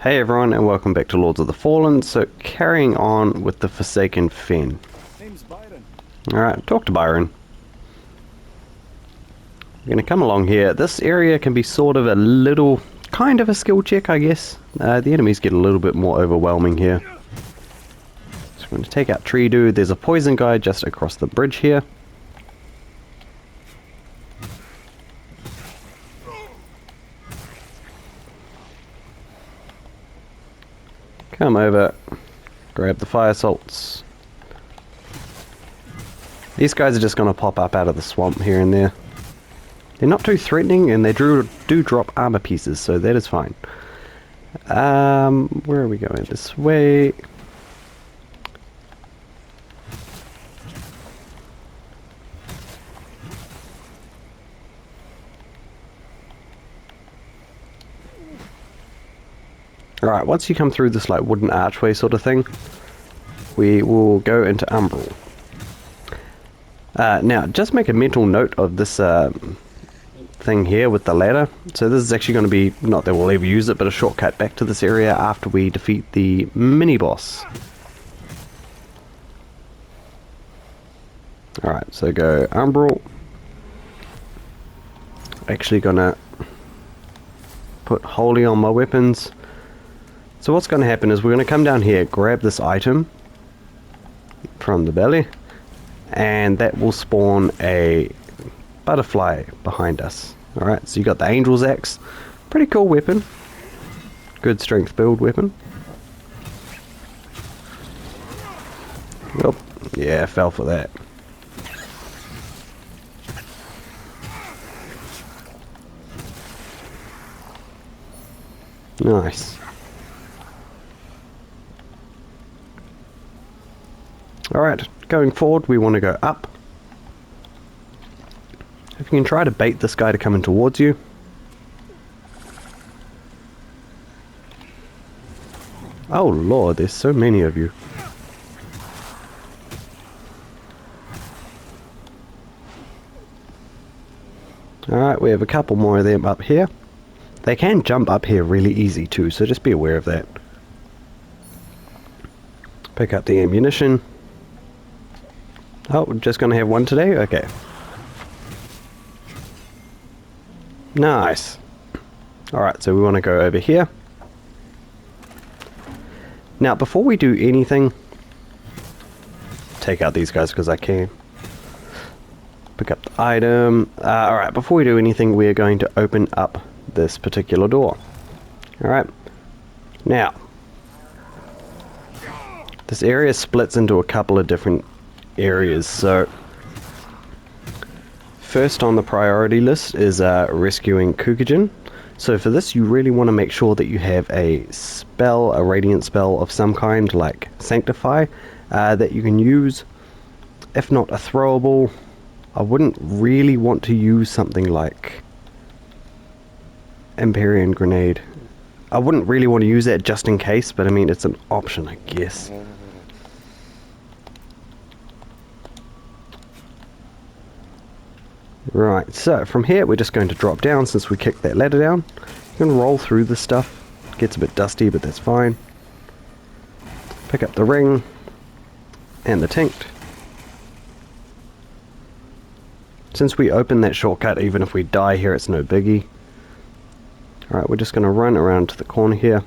Hey everyone, and welcome back to Lords of the Fallen. So, carrying on with the Forsaken Fen. Name's Byron. Alright, talk to Byron. We're going to come along here. This area can be sort of a little, kind of a skill check, I guess. The enemies get a little bit more overwhelming here. So we're going to take out Tree Dude. There's a poison guy just across the bridge here. Come over, grab the fire salts. These guys are just going to pop up out of the swamp here and there. They're not too threatening, and they do drop armor pieces, so that is fine. Where are we going? This way. Alright, once you come through this like wooden archway sort of thing, we will go into Umbral. Now, just make a mental note of this thing here with the ladder. So this is actually going to be, not that we'll ever use it, but a shortcut back to this area after we defeat the mini-boss. Alright, so go Umbral. Actually gonna put Holy on my weapons. So what's going to happen is we're going to come down here, grab this item from the belly, and that will spawn a butterfly behind us. Alright, so you got the Angel's Axe. Pretty cool weapon. Good strength build weapon. Oh, yeah, fell for that. Nice. Alright, going forward we want to go up. If you can try to bait this guy to come in towards you. Oh lord, there's so many of you. Alright, we have a couple more of them up here. They can jump up here really easy too, so just be aware of that. Pick up the ammunition. Oh, we're just gonna have one today? Okay. Nice. Alright, so we want to go over here. Now, before we do anything, take out these guys because I can. Pick up the item. Alright, before we do anything, we are going to open up this particular door. Alright. Now, this area splits into a couple of different areas, so first on the priority list is rescuing Kukujin. So for this you really want to make sure that you have a spell, a radiant spell of some kind like Sanctify, that you can use. If not a throwable, I wouldn't really want to use something like Empyrean Grenade. I wouldn't really want to use that just in case, but I mean it's an option, I guess. Right, so from here we're just going to drop down since we kicked that ladder down. You can roll through this stuff. It gets a bit dusty, but that's fine. Pick up the ring and the tinct. Since we opened that shortcut, even if we die here, it's no biggie. Alright, we're just going to run around to the corner here,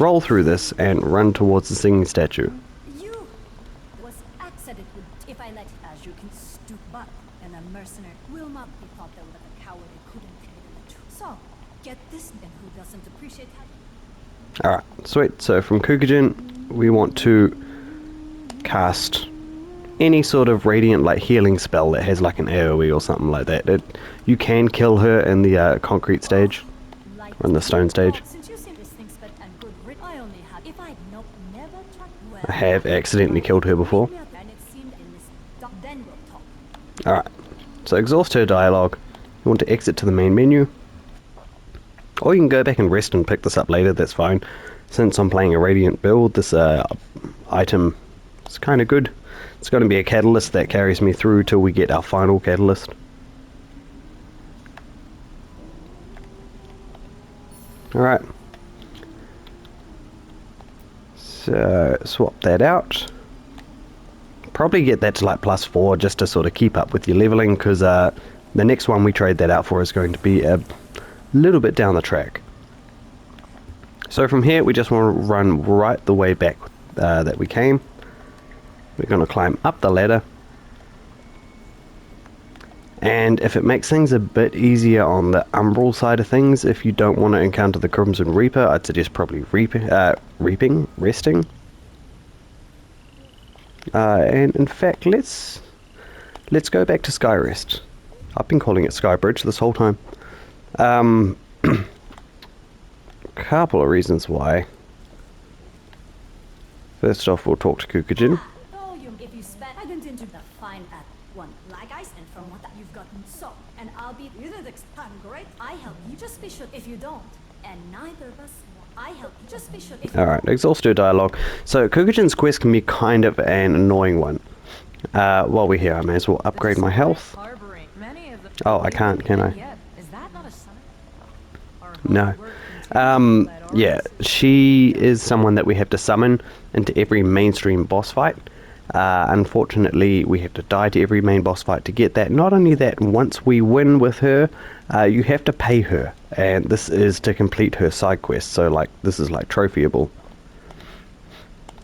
roll through this, and run towards the singing statue. You was accident if I let as you can stoop but and a mercenary will not be thought that with a coward who couldn't tell the truth. So get this and who doesn't appreciate how. Alright, sweet. So from Kukujin, we want to cast any sort of radiant like healing spell that has like an AoE or something like that. You can kill her in the concrete stage, or in the stone stage. I have accidentally killed her before. Alright, so exhaust her dialogue. You want to exit to the main menu. Or you can go back and rest and pick this up later, that's fine. Since I'm playing a Radiant build, this item is kind of good. It's going to be a catalyst that carries me through till we get our final catalyst. Alright. So swap that out. Probably get that to like +4 just to sort of keep up with your leveling, because the next one we trade that out for is going to be a little bit down the track. So from here we just want to run right the way back that we came. We're going to climb up the ladder. And if it makes things a bit easier on the Umbral side of things, if you don't want to encounter the Crimson Reaper, I'd suggest probably resting. And in fact, let's go back to Skyrest. I've been calling it Skybridge this whole time. Couple of reasons why. First off, we'll talk to Kukujin. Volume if you spend. I didn't into the fine at one like ice, and from what you've gotten so. And I'll be either the time great. I help you, just be sure if you don't. And neither of us. I help you, just be sure if you Alright, exhaust your dialogue. So Kukujin's quest can be kind of an annoying one. While we're here, I may as well upgrade my health. Oh, I can't, can I? No. Yeah, she is someone that we have to summon into every mainstream boss fight. Unfortunately, we have to die to every main boss fight to get that. Not only that, once we win with her, you have to pay her. And this is to complete her side quest, so like this is like trophyable.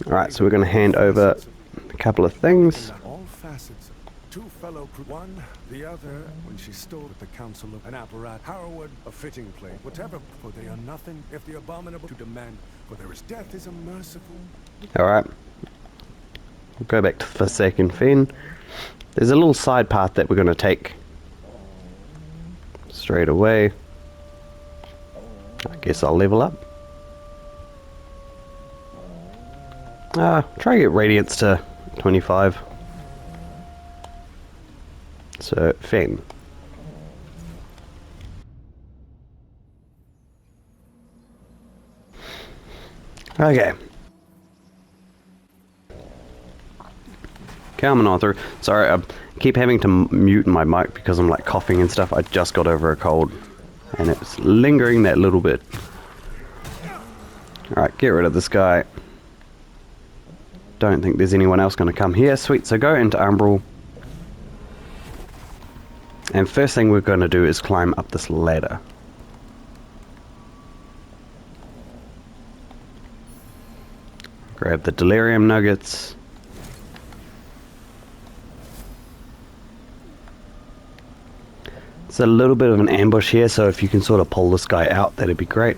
Alright, so we're going to hand over a couple of things. All facets. Two fellow one, the other, when she stood at the council of an apparat, Harwood, a fitting place, whatever, for they are nothing if the abominable to demand, for there is death is a merciful. Alright. We'll go back to the Forsaken Fen. There's a little side path that we're going to take straight away. I guess I'll level up. Try to get Radiance to 25. So, Fen. Okay. Coming on through. Sorry, I keep having to mute my mic because I'm like coughing and stuff. I just got over a cold and it's lingering that little bit. Alright, get rid of this guy. Don't think there's anyone else going to come here. Sweet, so go into Umbral. And first thing we're going to do is climb up this ladder. Grab the Delirium Nuggets. It's a little bit of an ambush here, so if you can sort of pull this guy out, that'd be great.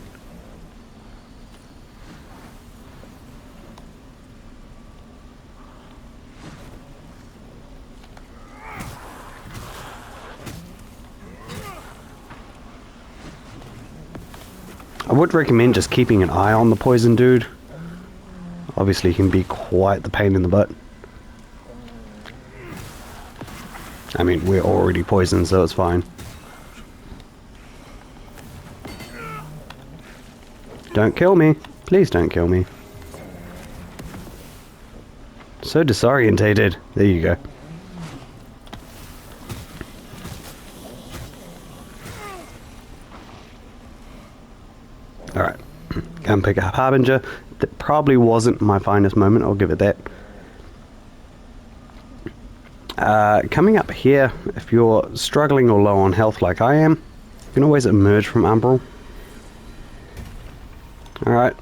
I would recommend just keeping an eye on the poison dude. Obviously, he can be quite the pain in the butt. I mean, we're already poisoned, so it's fine. Don't kill me. Please don't kill me. So disorientated. There you go. Alright. Come pick up Harbinger. That probably wasn't my finest moment, I'll give it that. Coming up here, if you're struggling or low on health like I am, you can always emerge from Umbral. Alright.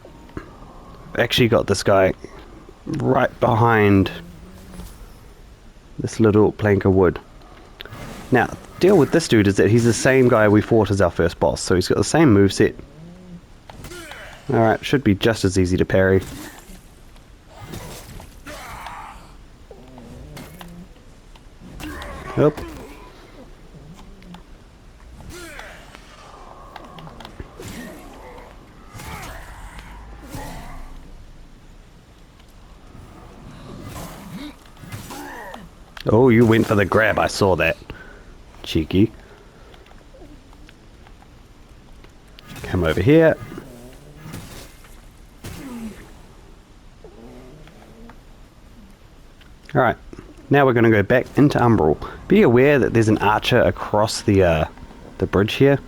Actually got this guy right behind this little plank of wood. Now, deal with this dude is that he's the same guy we fought as our first boss, so he's got the same moveset. Alright, should be just as easy to parry. Yep. Oh, you went for the grab, I saw that. Cheeky. Come over here. Alright, now we're going to go back into Umbral. Be aware that there's an archer across the bridge here.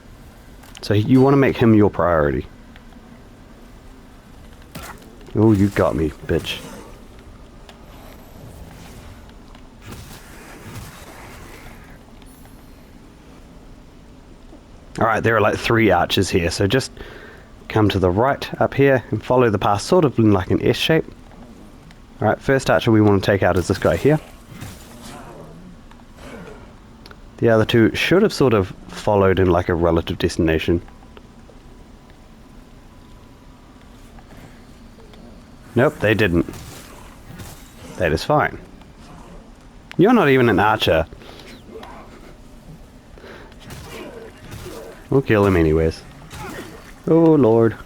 So you want to make him your priority. Oh, you got me, bitch. Alright, there are like 3 archers here, so just come to the right up here and follow the path sort of in like an S shape. Alright, first archer we want to take out is this guy here. The other 2 should have sort of followed in like a relative destination. Nope, they didn't. That is fine. You're not even an archer. We'll kill him anyways. Oh lord.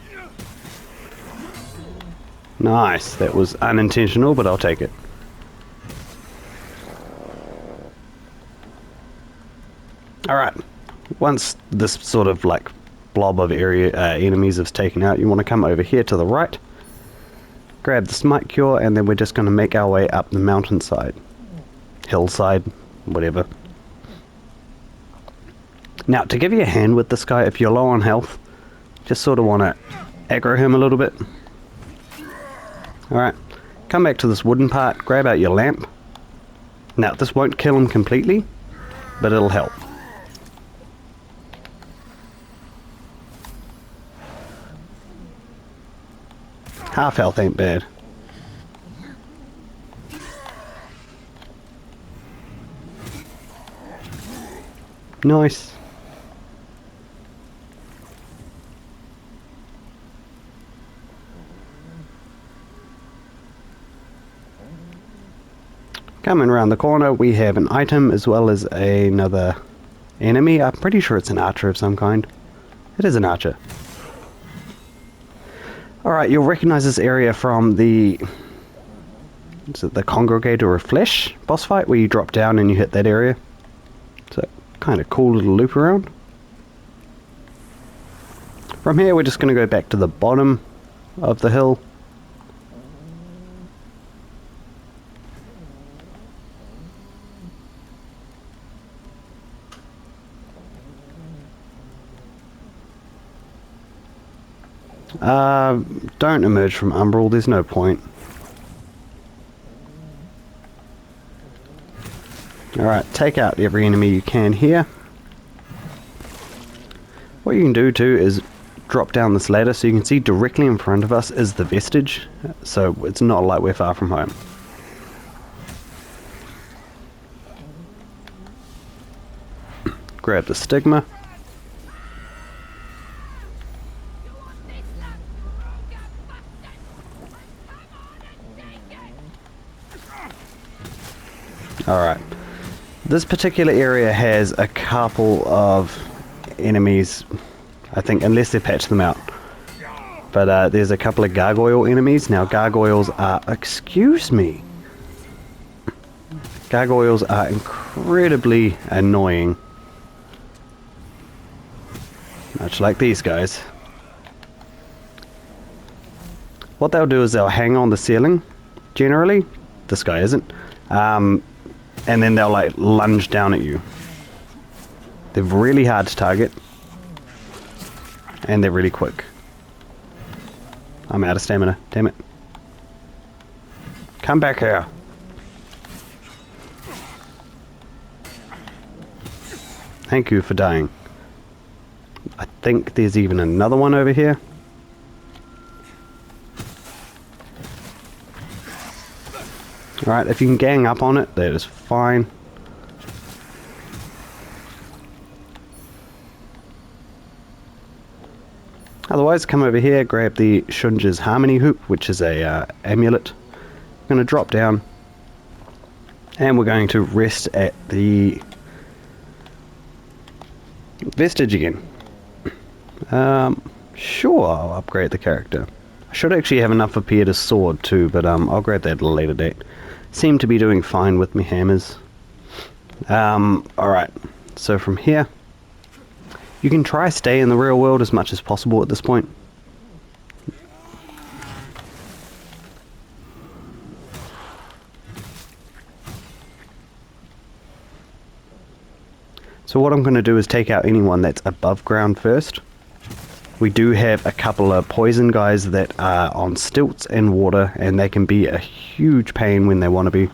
Nice, that was unintentional, but I'll take it. Alright, once this sort of like blob of enemies is taken out, you want to come over here to the right, grab the smite cure, and then we're just going to make our way up the mountainside. Hillside, whatever. Now, to give you a hand with this guy, if you're low on health, just sort of want to aggro him a little bit. Alright, come back to this wooden part, grab out your lamp. Now, this won't kill him completely, but it'll help. Half health ain't bad. Nice. Coming around the corner, we have an item as well as another enemy. I'm pretty sure it's an archer of some kind. It is an archer. Alright, you'll recognize this area from the... is it the Congregator of Flesh boss fight, where you drop down and you hit that area. So, kind of cool little loop around. From here, we're just going to go back to the bottom of the hill. Don't emerge from Umbral, there's no point. Alright, take out every enemy you can here. What you can do too is drop down this ladder so you can see directly in front of us is the vestige, so it's not like we're far from home. Grab the stigma. Alright, this particular area has a couple of enemies, I think, unless they patch them out. But there's a couple of gargoyle enemies. Now gargoyles are, excuse me, gargoyles are incredibly annoying. Much like these guys. What they'll do is they'll hang on the ceiling, generally. This guy isn't. And then they'll like lunge down at you. They're really hard to target. And they're really quick. I'm out of stamina, damn it. Come back here. Thank you for dying. I think there's even another one over here. Alright, if you can gang up on it, that is fine. Otherwise, come over here, grab the Shunja's Harmony Hoop, which is a amulet. I'm going to drop down, and we're going to rest at the vestige again. Sure, I'll upgrade the character. I should actually have enough for Pierre's sword too, but I'll grab that at a later date. Seem to be doing fine with me hammers. Alright, so from here, you can try stay in the real world as much as possible at this point. So what I'm going to do is take out anyone that's above ground first. We do have a couple of poison guys that are on stilts and water, and they can be a huge pain when they want to be.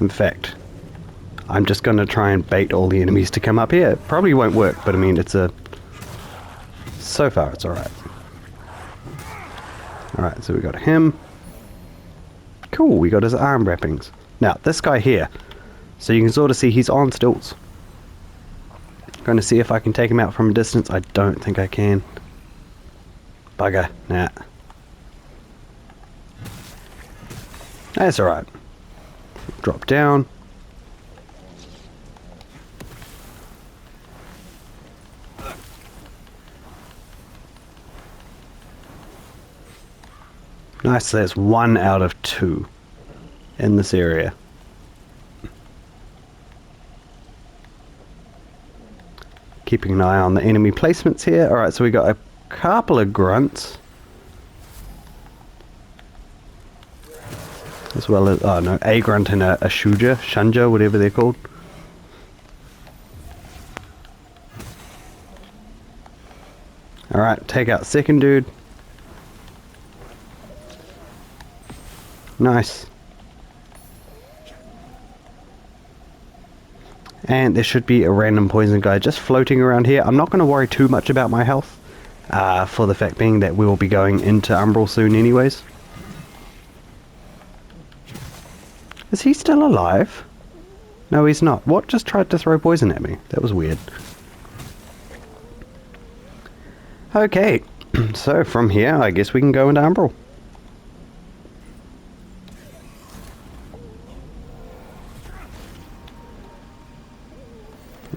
In fact, I'm just going to try and bait all the enemies to come up here. It probably won't work, but I mean, so far it's alright. Alright, so we got him. Cool, we got his arm wrappings. Now, this guy here, so you can sort of see he's on stilts. Going to see if I can take him out from a distance. I don't think I can. Bugger, nah. That's alright. Drop down. Nice, so that's 1 out of 2 in this area. Keeping an eye on the enemy placements here. Alright, so we got a couple of grunts. As well as, oh no, a grunt and a shunja, whatever they're called. Alright, take out second dude. Nice. And there should be a random poison guy just floating around here. I'm not going to worry too much about my health, for the fact being that we will be going into Umbral soon anyways. Is he still alive? No, he's not. What just tried to throw poison at me? That was weird. Okay, so from here, I guess we can go into Umbral.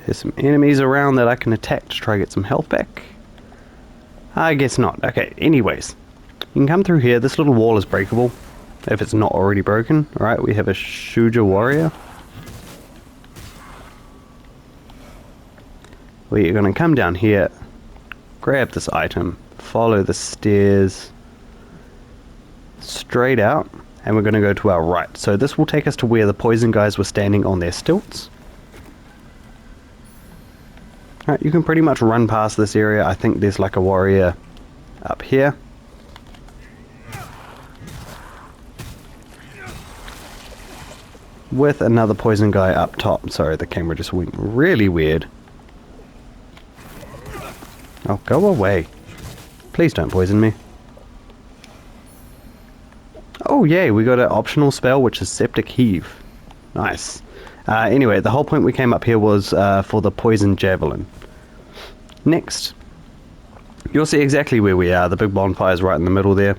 There's some enemies around that I can attack to try to get some health back. I guess not. Okay, anyways. You can come through here. This little wall is breakable, if it's not already broken. Alright, we have a Shuja warrior. We're going to come down here, grab this item, follow the stairs straight out, and we're going to go to our right. So this will take us to where the poison guys were standing on their stilts. Alright, you can pretty much run past this area. I think there's like a warrior up here. With another poison guy up top. Sorry, the camera just went really weird. Oh, go away. Please don't poison me. Oh, yay, we got an optional spell, which is Septic Heave. Nice. Anyway, the whole point we came up here was for the Poison Javelin. Next, you'll see exactly where we are. The big bonfire is right in the middle there.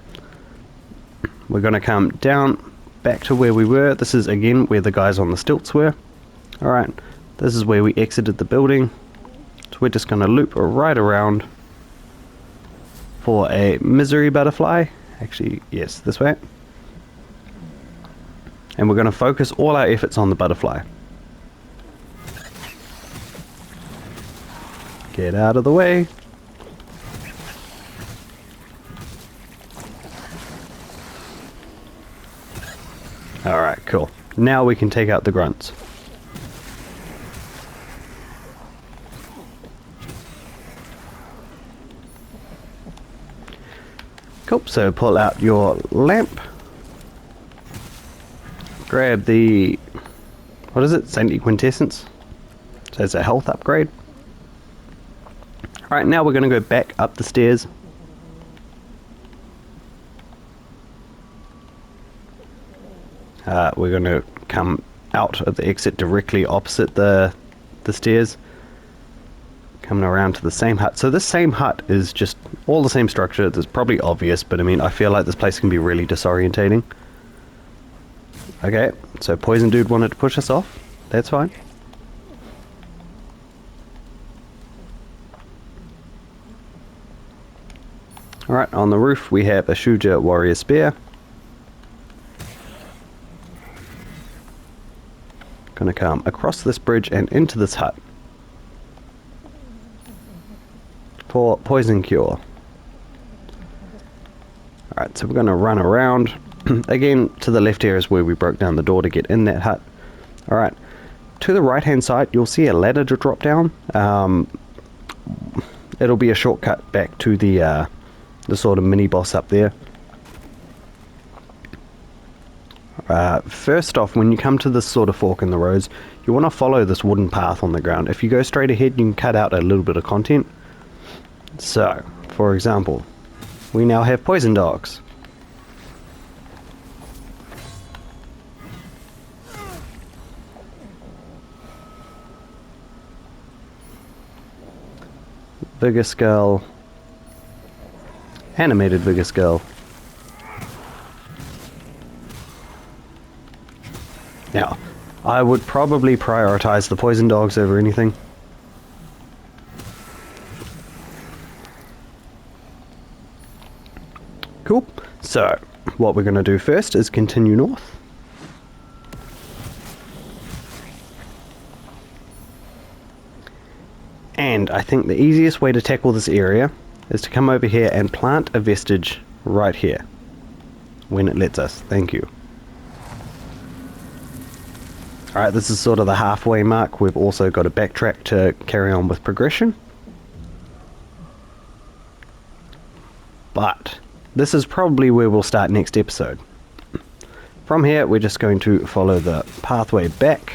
We're going to come down, back to where we were. This is, again, where the guys on the stilts were. Alright, this is where we exited the building. So we're just going to loop right around for a Misery Butterfly. Actually, yes, this way. And we're going to focus all our efforts on the butterfly. Get out of the way. Alright, cool. Now we can take out the grunts. Cool, so pull out your lamp. Grab the, what is it? Saintly Quintessence. So it's a health upgrade. Alright, now we're going to go back up the stairs. We're going to come out of the exit directly opposite the stairs. Coming around to the same hut. So this same hut is just all the same structure. It's probably obvious, but I mean, I feel like this place can be really disorientating. Okay, so Poison Dude wanted to push us off. That's fine. Alright, on the roof we have a Shuja Warrior Spear. Gonna come across this bridge and into this hut for Poison Cure. Alright, so we're going to run around. Again, to the left here is where we broke down the door to get in that hut. Alright, to the right hand side you'll see a ladder to drop down. It'll be a shortcut back to the sort of mini boss up there. First off, when you come to this sort of fork in the roads, you want to follow this wooden path on the ground. If you go straight ahead, you can cut out a little bit of content. So, for example, we now have poison dogs. Bigger skull. Animated bigger skull. Now, I would probably prioritize the poison dogs over anything. Cool. So, what we're going to do first is continue north. And I think the easiest way to tackle this area is to come over here and plant a vestige right here. When it lets us. Thank you. Alright, this is sort of the halfway mark. We've also got to backtrack to carry on with progression. But this is probably where we'll start next episode. From here, we're just going to follow the pathway back.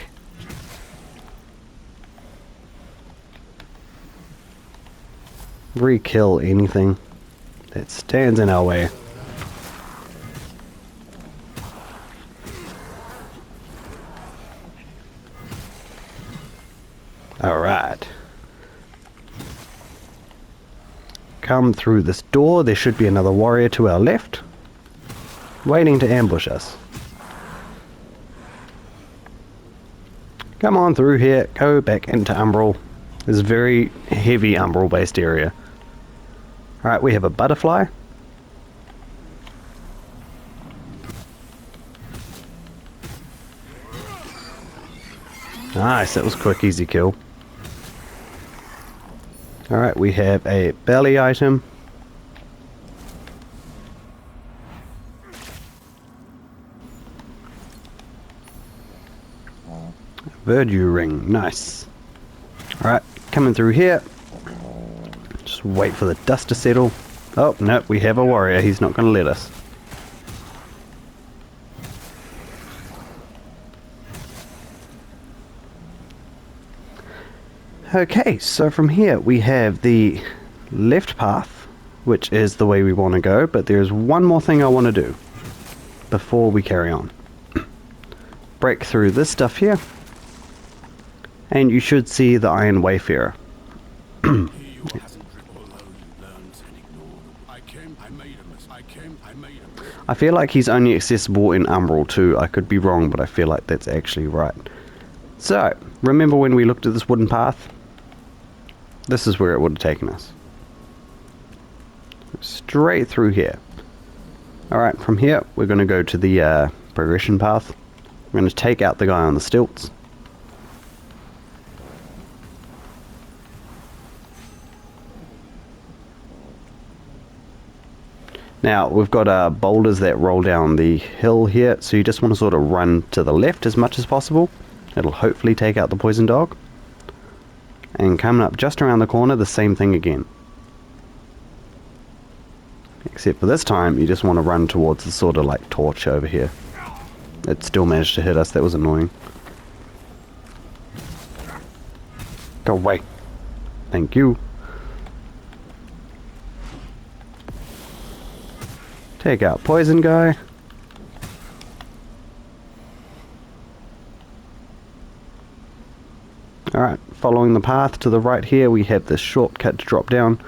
Re-kill anything that stands in our way. Alright. Come through this door. There should be another warrior to our left, waiting to ambush us. Come on through here. Go back into Umbral. This is a very heavy Umbral based area. Alright, we have a butterfly. Nice, that was a quick, easy kill. Alright, we have a belly item. Verdure ring, nice. Alright, coming through here. Just wait for the dust to settle. Oh, no, we have a warrior. He's not going to let us. Okay, so from here we have the left path, which is the way we want to go, but there's one more thing I want to do before we carry on. Break through this stuff here, and you should see the Iron Wayfarer. I feel like he's only accessible in Umbral too. I could be wrong, but I feel like that's actually right. So, remember when we looked at this wooden path? This is where it would have taken us. Straight through here. Alright, from here we're going to go to the progression path. We're going to take out the guy on the stilts. Now, we've got boulders that roll down the hill here, so you just want to sort of run to the left as much as possible. It'll hopefully take out the poison dog. And coming up just around the corner, the same thing again. Except for this time, you just want to run towards the sort of like torch over here. It still managed to hit us, that was annoying. Go away. Thank you. Take out poison guy. Alright, following the path to the right here, we have this shortcut to drop down.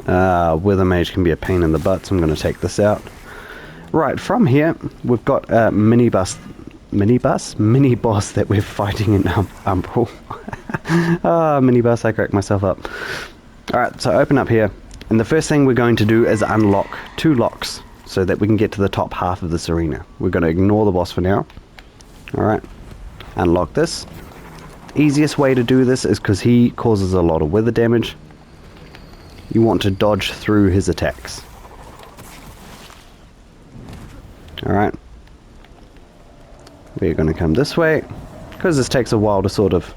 Wither Mage can be a pain in the butt, so I'm going to take this out. Right, from here, we've got a mini boss that we're fighting in Umbral. Mini boss, I cracked myself up. Alright, so open up here, and the first thing we're going to do is unlock 2 locks so that we can get to the top half of this arena. We're going to ignore the boss for now. Alright, unlock this, easiest way to do this is because he causes a lot of weather damage. You want to dodge through his attacks. Alright. We're going to come this way, because this takes a while to sort of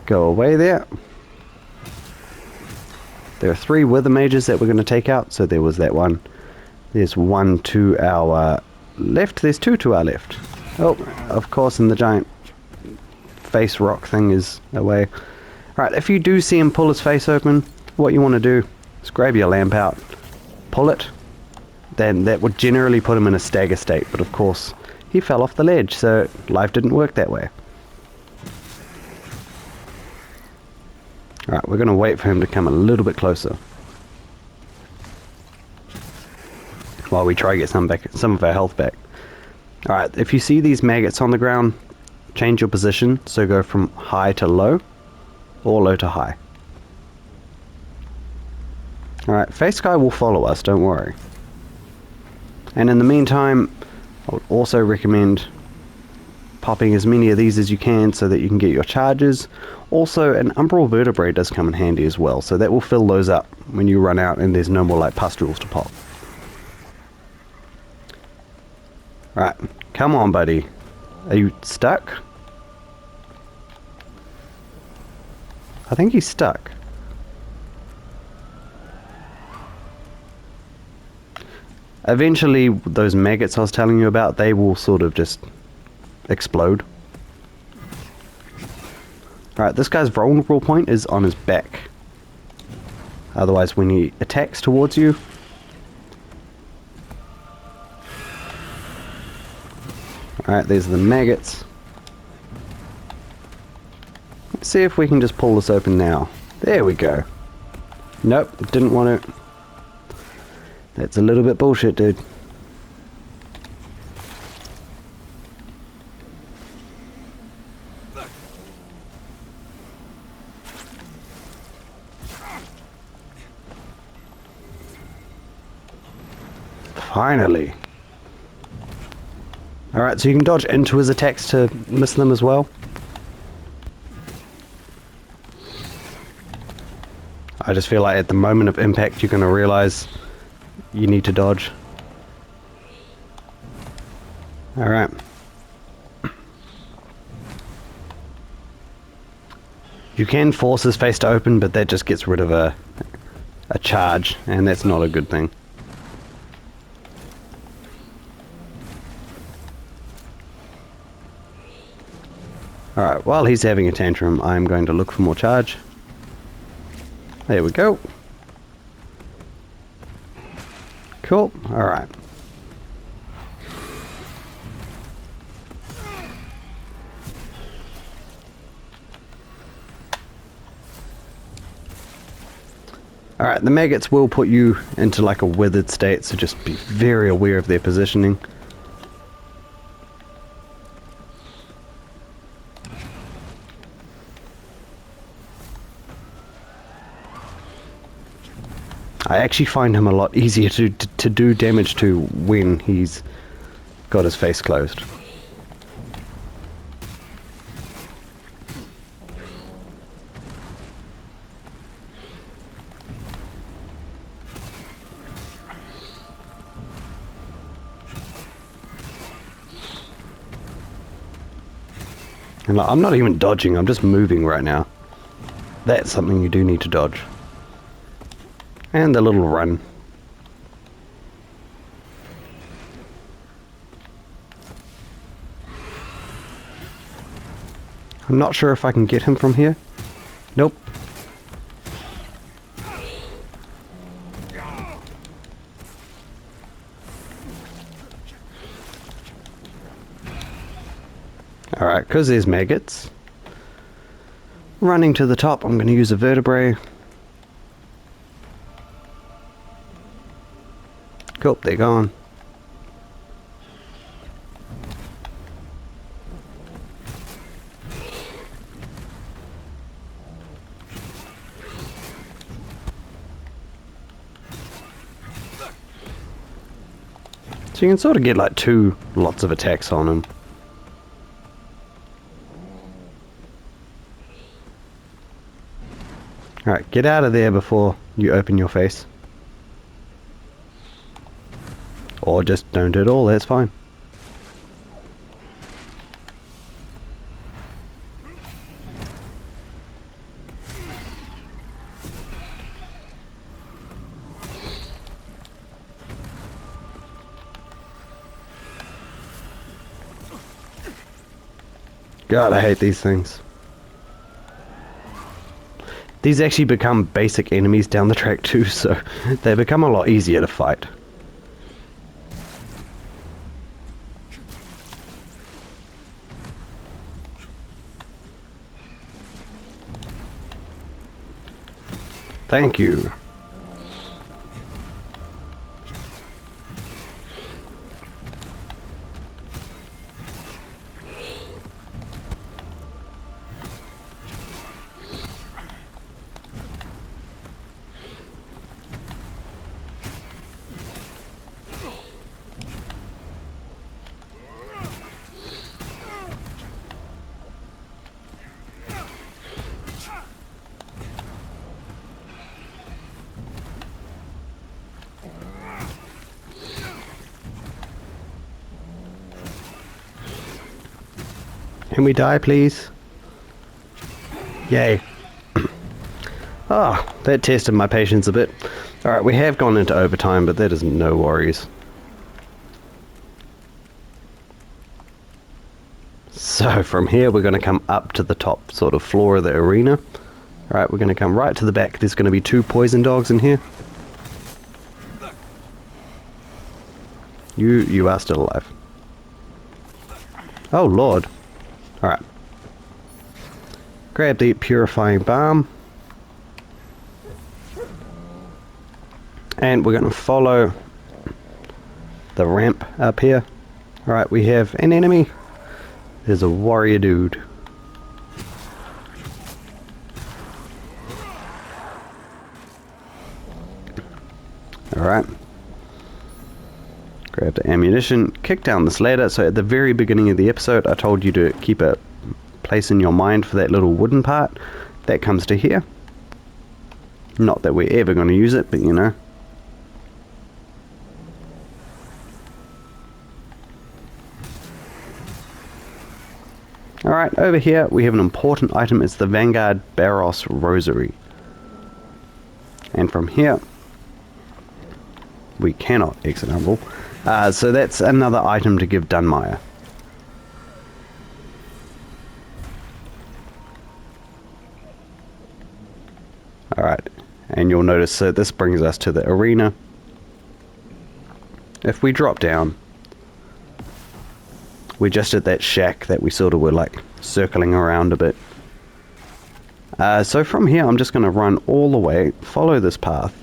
go away there. There are 3 wither mages that we're going to take out, so there was that one. There's 1 to our left, there's 2 to our left. Oh, of course, and the giant face rock thing is away. Alright, if you do see him pull his face open, what you want to do is grab your lamp out, pull it, then that would generally put him in a stagger state, but of course he fell off the ledge, so life didn't work that way. Alright, we're going to wait for him to come a little bit closer while we try to get some of our health back. Alright, if you see these maggots on the ground, change your position, so go from high to low, or low to high. Alright, Face Guy will follow us, don't worry. And in the meantime, I would also recommend popping as many of these as you can so that you can get your charges. Also, an Umbral Vertebrae does come in handy as well, so that will fill those up when you run out and there's no more like pustules to pop. Right, come on buddy. Are you stuck? I think he's stuck. Eventually, those maggots I was telling you about, they will sort of just explode. Alright, this guy's vulnerable point is on his back. Otherwise, when he attacks towards you... Alright, there's the maggots. Let's see if we can just pull this open now. There we go. Nope, didn't want it. That's a little bit bullshit, dude. Finally. Alright, so you can dodge into his attacks to miss them as well. I just feel like at the moment of impact you're going to realize you need to dodge. Alright. You can force his face to open, but that just gets rid of a charge, and that's not a good thing. Alright, while he's having a tantrum, I'm going to look for more charge. There we go. Cool, alright. Alright, the maggots will put you into like a withered state, so just be very aware of their positioning. I actually find him a lot easier to do damage to when he's got his face closed. And I'm not even dodging, I'm just moving right now. That's something you do need to dodge. And the little run. I'm not sure if I can get him from here. Nope. Alright, because there's maggots. Running to the top, I'm going to use a vertebrae. Cool, they're gone. So you can sort of get like 2 lots of attacks on him. Alright, get out of there before you open your face. Or just don't at all, that's fine. God, I hate these things. These actually become basic enemies down the track too, so they become a lot easier to fight. Thank you. Can we die, please? Yay. Ah, that tested my patience a bit. Alright, we have gone into overtime, but that is no worries. So from here we're going to come up to the top sort of floor of the arena. Alright, we're going to come right to the back. There's going to be 2 poison dogs in here. You are still alive. Oh lord. Alright. Grab the purifying balm. And we're going to follow the ramp up here. Alright, we have an enemy. There's a warrior dude. Alright. Grab the ammunition, kick down this ladder. So at the very beginning of the episode I told you to keep a place in your mind for that little wooden part. That comes to here. Not that we're ever going to use it, but you know. Alright, over here we have an important item. It's the Vanguard Baros Rosary. And from here we cannot exit Umbral. So that's another item to give Dunmire. Alright, and you'll notice, so this brings us to the arena. If we drop down, we're just at that shack that we sort of were like circling around a bit. So from here I'm just going to run all the way, follow this path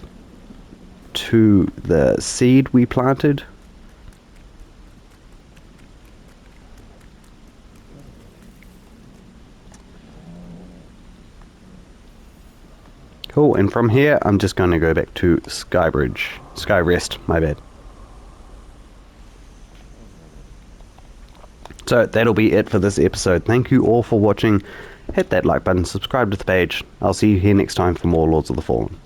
to the seed we planted. Cool, and from here I'm just going to go back to Skyrest, my bad. So that'll be it for this episode. Thank you all for watching. Hit that like button, subscribe to the page. I'll see you here next time for more Lords of the Fallen.